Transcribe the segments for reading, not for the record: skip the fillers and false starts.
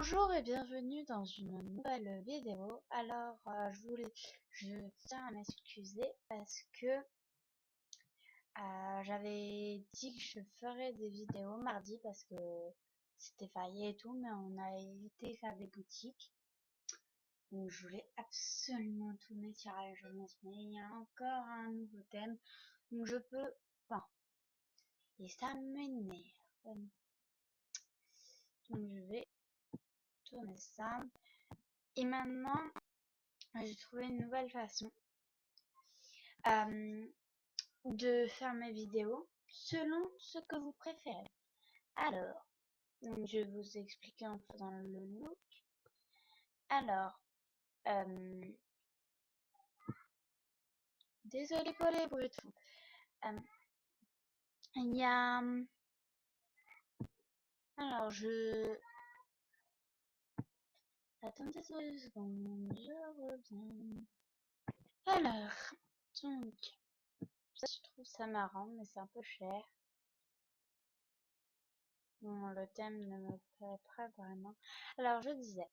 Bonjour et bienvenue dans une nouvelle vidéo. Alors, je tiens à m'excuser parce que j'avais dit que je ferais des vidéos mardi parce que c'était férié et tout, mais on a évité faire des boutiques. Donc, je voulais absolument tourner sur la jeunesse, mais il y a encore un nouveau thème, donc je peux pas. Et ça m'énerve. Donc, je vais tourner ça. Et maintenant, j'ai trouvé une nouvelle façon de faire mes vidéos selon ce que vous préférez. Alors, je vais vous expliquer en faisant le look. Alors, désolé pour les bruits de fond. Il y a... Alors, Attendez 2 secondes, je reviens. Alors, donc, ça, je trouve ça marrant, mais c'est un peu cher. Bon, le thème ne me plaît pas vraiment. Alors, je disais...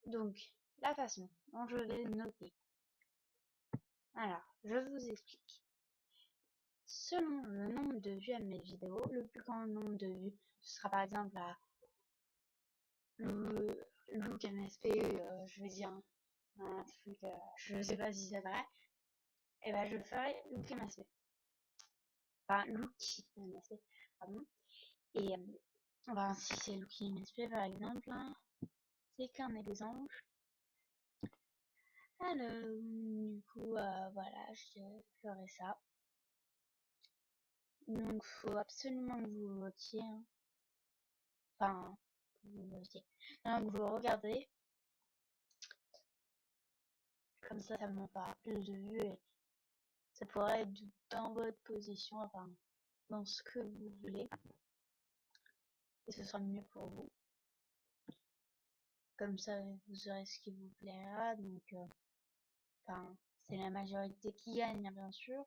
donc, la façon dont je vais noter. Alors, je vous explique. Selon le nombre de vues à mes vidéos, le plus grand nombre de vues, ce sera par exemple à le Look MSP, je vais dire un truc, je sais pas si c'est vrai, et ben je ferai Look MSP. Enfin, Look MSP, pardon. Et si c'est Look MSP par exemple, hein, c'est qu'un exemple. Alors, du coup, voilà, je ferai ça. Donc, faut absolument que vous votiez. Hein. Enfin, que vous votiez. Donc, vous regardez. Comme ça me fera plus de vues et ça pourrait être dans votre position, enfin, dans ce que vous voulez. Et ce sera mieux pour vous. Comme ça, vous aurez ce qui vous plaira. Donc, enfin, c'est la majorité qui gagne, hein, bien sûr.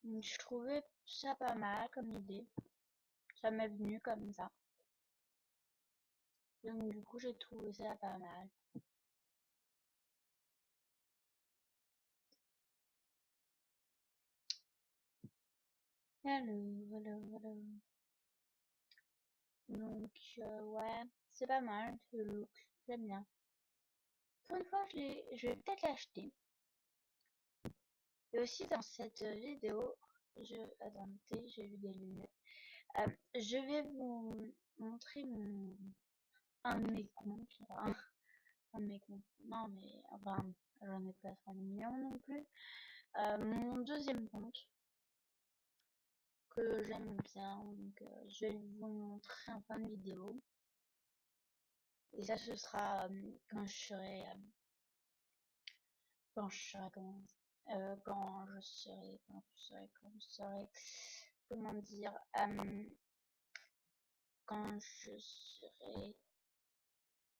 Donc, je trouvais ça pas mal comme idée. Ça m'est venu comme ça. Donc, du coup, j'ai trouvé ça pas mal. Voilà. Donc, ouais, c'est pas mal ce look. J'aime bien. Pour une fois, je vais peut-être l'acheter. Et aussi dans cette vidéo, attendez, j'ai vu des lunettes. Je vais vous montrer un de mes comptes. Enfin, un de mes comptes. Non, mais enfin, j'en ai pas 3 millions non plus. Mon deuxième compte que j'aime bien. Donc, je vais vous montrer en fin de vidéo. Et ça, ce sera quand je serai quand je serai comment dire, quand je serai,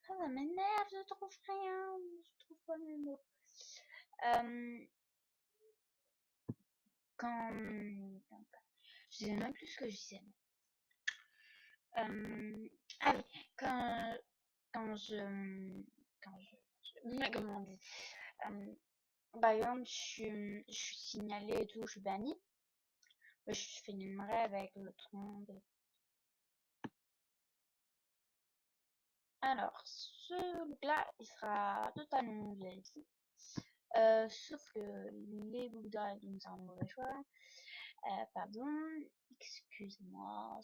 ça m'énerve, je trouve rien, je trouve pas mes mots, quand, je sais même plus ce que je disais, ah oui, quand, quand je, comment on dit, par exemple, je suis signalée et tout, je suis bannie, je filmerai avec le tronc. Alors, ce look-là, il sera totalement VIP. Sauf que les boucles d'oreilles, donc c'est un mauvais choix. Pardon, excuse-moi,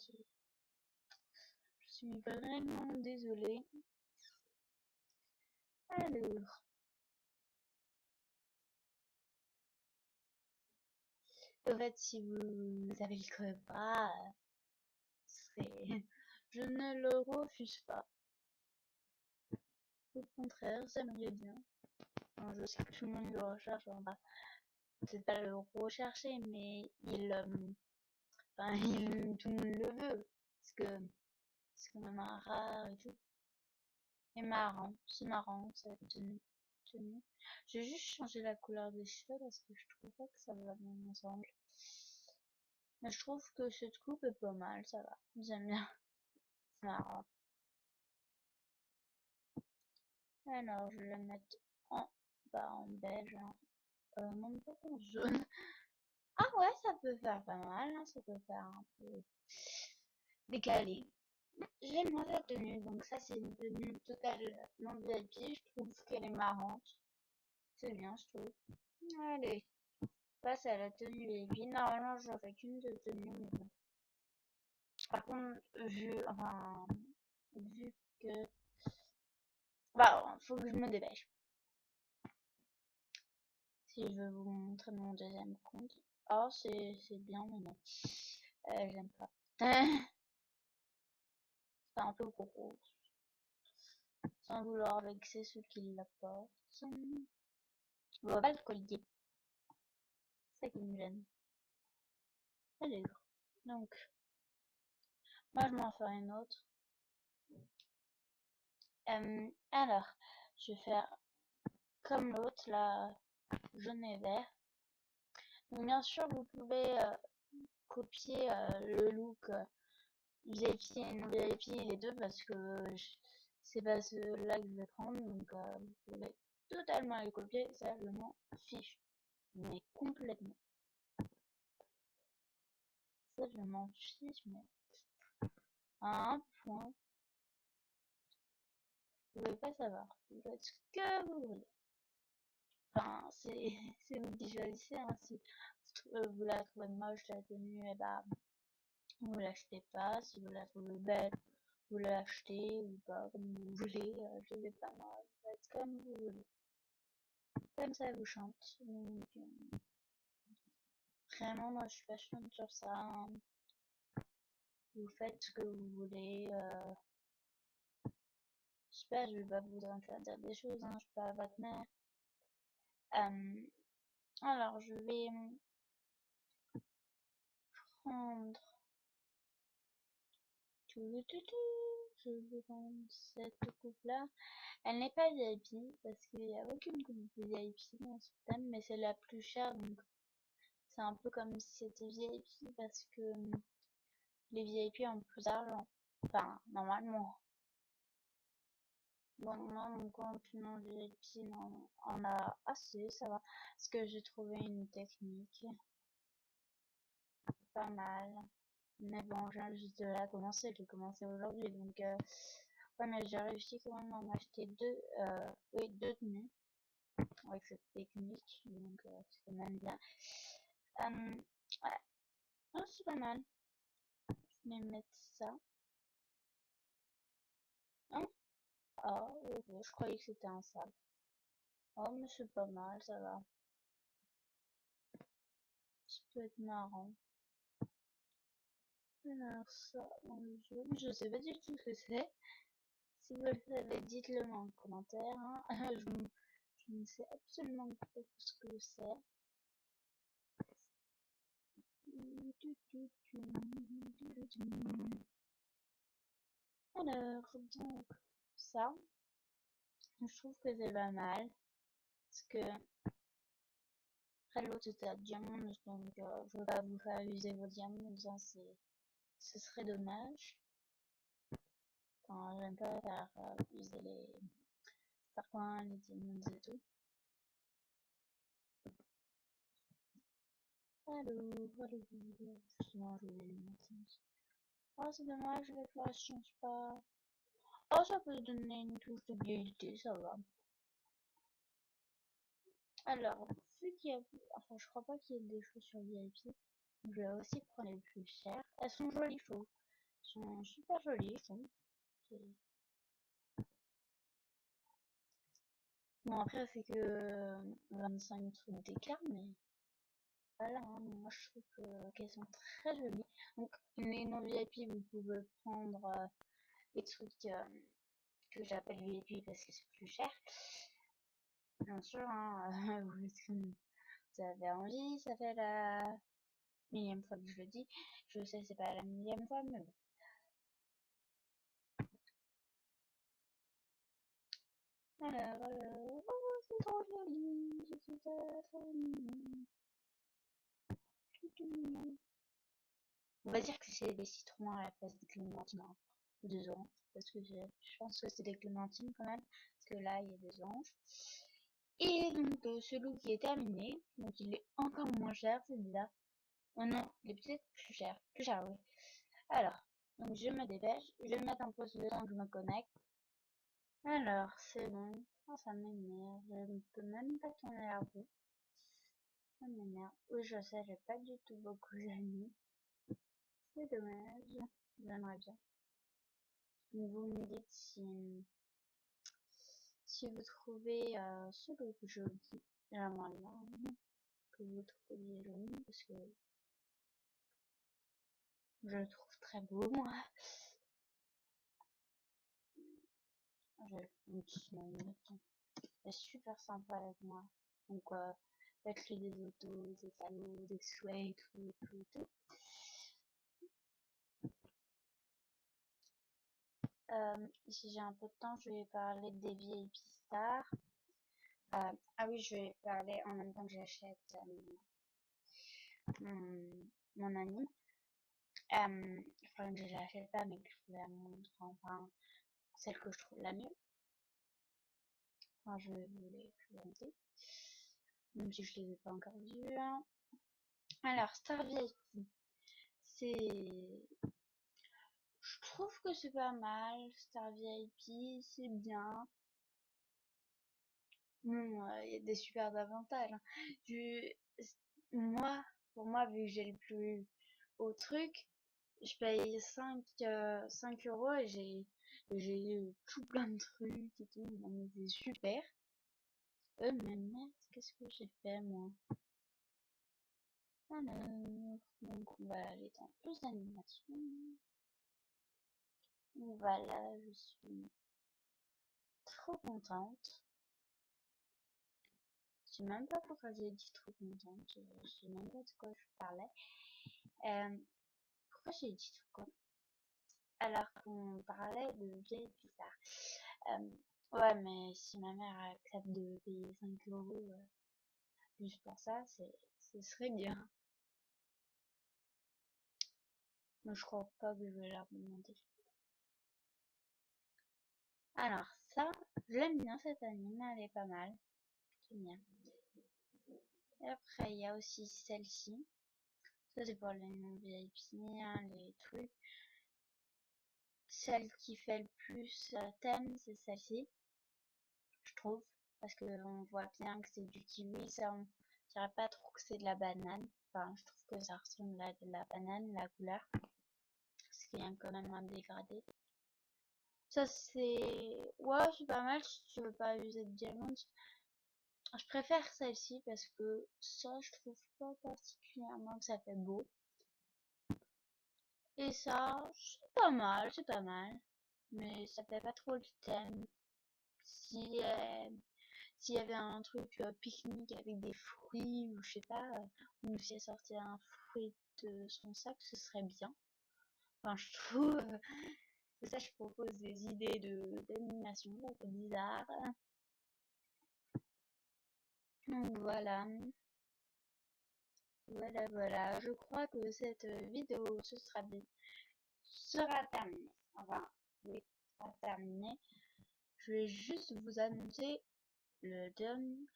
je suis vraiment désolée. Alors, en fait, si vous avez le code pas, je ne le refuse pas. Au contraire, j'aimerais bien. Alors, je sais que tout le monde le recherche, on va peut-être pas le rechercher, mais enfin, tout le monde le veut. Parce que c'est quand même un rare et tout. Et marrant, c'est marrant cette tenue. tenue. J'ai juste changé la couleur des cheveux parce que je trouve pas que ça va bien ensemble. Mais je trouve que cette coupe est pas mal, ça va. J'aime bien. C'est marrant. Alors, je vais la mettre en, bah, en beige, hein. Non, pas en jaune. Ah ouais, ça peut faire pas mal, hein. Ça peut faire un peu décalé. J'aime bien la tenue, donc ça c'est une tenue totale non VIP, je trouve qu'elle est marrante. C'est bien, je trouve. Allez, passe à la tenue VIP. Normalement, j'en fais qu'une de tenue, mais bon. Par contre, vu que... Bah, faut que je me dépêche. Si je veux vous montrer mon deuxième compte. Oh, c'est bien, mais non. J'aime pas. C'est un peu gros. Sans vouloir vexer ceux qui la portent. On voit pas le collier. C'est ça qui me gêne. Elle est gros. Donc, moi je m'en ferai une autre. Alors, je vais faire comme l'autre, là, jaune et vert. Donc, bien sûr, vous pouvez copier le look VIP et non VIP, les deux, parce que c'est pas ceux-là que je vais prendre. Donc, vous pouvez totalement les copier. Ça, je m'en fiche. Mais complètement. Ça, je m'en fiche, mais à un point. Vous pouvez pas savoir. Vous faites ce que vous voulez. Enfin, c'est vous qui choisissez, hein. Si vous la trouvez moche, la tenue, et bah, vous l'achetez pas. Si vous la trouvez belle, vous l'achetez ou pas, comme vous voulez. Je sais pas, moi, vous faites comme vous voulez. Comme ça vous chante. Donc, vraiment, moi, je suis pas chiante sur ça, hein. Vous faites ce que vous voulez. Je sais pas, je vais pas vous interdire des choses, hein. Je suis pas votre mère. Alors, je vais prendre je vais prendre cette coupe-là. Elle n'est pas VIP parce qu'il n'y a aucune coupe VIP dans ce thème, mais c'est la plus chère, donc c'est un peu comme si c'était VIP parce que les VIP ont plus d'argent. Enfin, normalement. Bon, moi, mon compte non VIP en a assez, ça va. Parce que j'ai trouvé une technique pas mal. Mais bon, je viens juste de la commencer, j'ai commencé aujourd'hui, donc ouais, mais j'ai réussi quand même à m'acheter deux tenues avec cette technique, donc c'est quand même bien. Ouais, oh, c'est pas mal. Je vais mettre ça. Hein? Ah, ok, je croyais que c'était un sable. Oh, mais c'est pas mal, ça va. Ça peut être marrant. Alors ça, dans le jeu, je sais pas du tout ce que c'est. Si vous le savez, dites-le en commentaire, hein. Je ne sais absolument pas ce que c'est. Alors, donc, ça, je trouve que c'est pas mal. Parce que, après l'autre c'était à diamant, donc je veux pas vous faire user vos diamants, ça ce serait dommage. Enfin, j'aime pas faire user les certains, les diamants et tout. Allô, sinon je vais les mettre. Oh, c'est dommage, les flashs changent pas. Oh, ça peut donner une touche de vieillité, ça va. Alors, vu qu'il y a... Enfin, je crois pas qu'il y ait des chaussures VIP. Je vais aussi prendre les plus chères. Elles sont jolies, je trouve. Elles sont super jolies, je trouve. Bon, après, c'est que 25 trucs d'écart, mais voilà, hein, moi je trouve qu'elles sont très jolies. Donc, les non VIP, vous pouvez prendre les trucs que j'appelle VIP parce que c'est plus cher. Bien sûr, hein, vous avez envie, ça fait la millième fois que je le dis. Je sais, c'est pas la millième fois, mais bon. Alors, oh, trop jolie, je suis trop mignonne. On va dire que c'est des citrons à la place des clémentines, hein, ou des oranges, parce que je pense que c'est des clémentines quand même, parce que là il y a des oranges. Et donc ce look est terminé, donc il est encore moins cher celui-là. Oh non, il est peut-être plus cher oui. Alors, donc je me dépêche, je vais mettre un pause le temps que je me connecte. Alors, c'est bon. Oh, ça m'énerve, je ne peux même pas tourner la roue. Ça m'énerve. Oui, je sais, j'ai pas du tout beaucoup d'amis. C'est dommage. J'aimerais bien. Donc, vous me dites si vous trouvez ce look joli. J'aimerais bien que vous trouviez joli parce que je le trouve très beau, moi. J'ai une petite mamie. Elle est super sympa avec moi. Donc, faites-lui des autos, des panneaux, des souhaits, tout. Si j'ai un peu de temps, je vais parler des VIP stars. Ah oui, je vais parler en même temps que j'achète mon ami. Enfin, que je l'achète pas, mais que je vous la montre, enfin, celle que je trouve la mieux. Enfin, je vais vous les présenter, même si je les ai pas encore vues. Alors, Star VIP, c'est... Je trouve que c'est pas mal. Star VIP, c'est bien. Bon, il y a des super avantages, hein. Moi, pour moi, vu que j'ai le plus haut truc, je paye 5 euros et j'ai tout plein de trucs et tout. Donc c'est super. Mais merde, qu'est-ce que j'ai fait, moi? Alors, donc on va aller dans plus d'animation. Voilà, je suis trop contente. Je sais même pas pourquoi j'ai dit trop contente. Je sais même pas de quoi je parlais. Pourquoi j'ai dit trop contente? Alors qu'on parlait de vieilles bizarres. Ouais, mais si ma mère accepte de payer 5 euros juste pour ça, ce serait bien. Mais je crois pas que je vais leur demander. Alors ça, j'aime bien cette anime, elle est pas mal. J'aime bien. Et après, il y a aussi celle-ci. Ça, c'est pour les non-VIP, hein, les trucs. Celle qui fait le plus thème, c'est celle-ci, je trouve. Parce que on voit bien que c'est du kiwi, ça, on dirait pas trop que c'est de la banane. Enfin, je trouve que ça ressemble à de la banane, la couleur. Parce qu'il y a quand même un dégradé. Ça, c'est... Ouais, c'est pas mal si tu veux pas user de diamants. Je préfère celle-ci parce que ça, je trouve pas particulièrement que ça fait beau. Et ça, c'est pas mal, c'est pas mal. Mais ça fait pas trop le thème. Si, s'il y avait un truc pique-nique avec des fruits ou je sais pas, ou si elle sortait un fruit de son sac, ce serait bien. Enfin, je trouve, c'est ça, je propose des idées d'animation un peu bizarres. Donc voilà, voilà. Je crois que cette vidéo sera terminée. Enfin, oui, sera terminée. Je vais juste vous annoncer le dernier,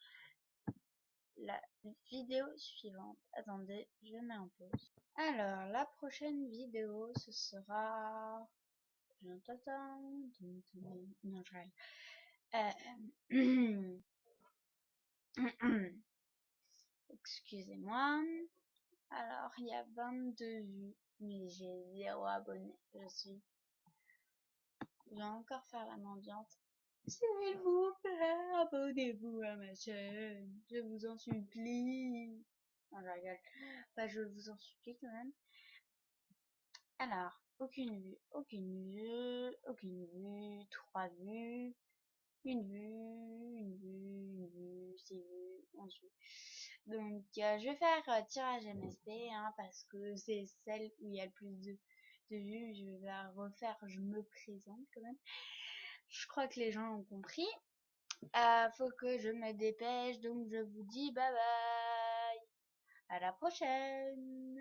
la vidéo suivante. Attendez, je mets en pause. Alors, la prochaine vidéo, ce sera... Non, je rêve. Excusez-moi. Alors, il y a 22 vues, mais j'ai 0 abonnés. Je vais encore faire la mendiante. S'il vous plaît, abonnez-vous à ma chaîne. Je vous en supplie. Non, je rigole. Bah, je vous en supplie quand même. Alors, aucune vue, 3 vues, une vue, 6 vues, 11 vues. Donc, je vais faire tirage MSB, hein, parce que c'est celle où il y a le plus de vues. Je vais la refaire, je me présente quand même. Je crois que les gens ont compris. Faut que je me dépêche, donc je vous dis bye bye. À la prochaine.